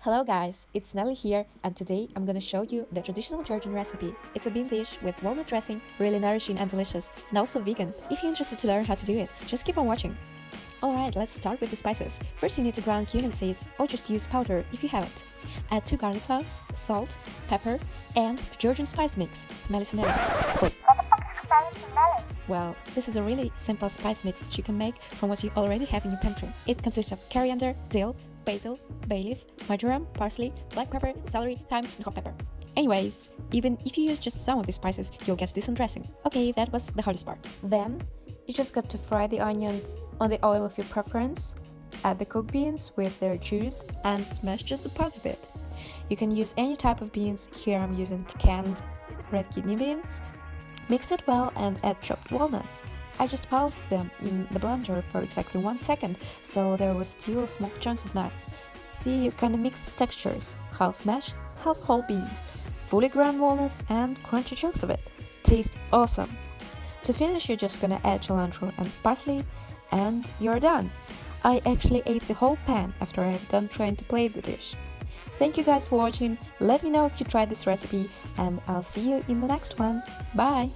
Hello guys, it's Nelly here, and today I'm gonna show you the traditional Georgian recipe. It's a bean dish with walnut dressing, really nourishing and delicious, and also vegan. If you're interested to learn how to do it, just keep on watching. Alright, let's start with the spices. First you need to ground cumin seeds, or just use powder if you have it. Add 2 garlic cloves, salt, pepper, and Georgian spice mix, Khmeli suneli. Wait. Well, this is a really simple spice mix that you can make from what you already have in your pantry. It consists of coriander, dill, basil, bay leaf, marjoram, parsley, black pepper, celery, thyme, and hot pepper. Anyways, even if you use just some of these spices, you'll get a decent dressing. Okay, that was the hardest part. Then, you just got to fry the onions on the oil of your preference, add the cooked beans with their juice, and smash just a part of it. You can use any type of beans. Here I'm using canned red kidney beans. Mix it well and add chopped walnuts. I just pulsed them in the blender for exactly 1 second, so there were still smoked chunks of nuts. See, you kinda mix textures, half mashed, half whole beans, fully ground walnuts and crunchy chunks of it. Tastes awesome! To finish, you're just gonna add cilantro and parsley, and you're done! I actually ate the whole pan after I'm done trying to plate the dish. Thank you guys for watching, let me know if you tried this recipe, and I'll see you in the next one. Bye!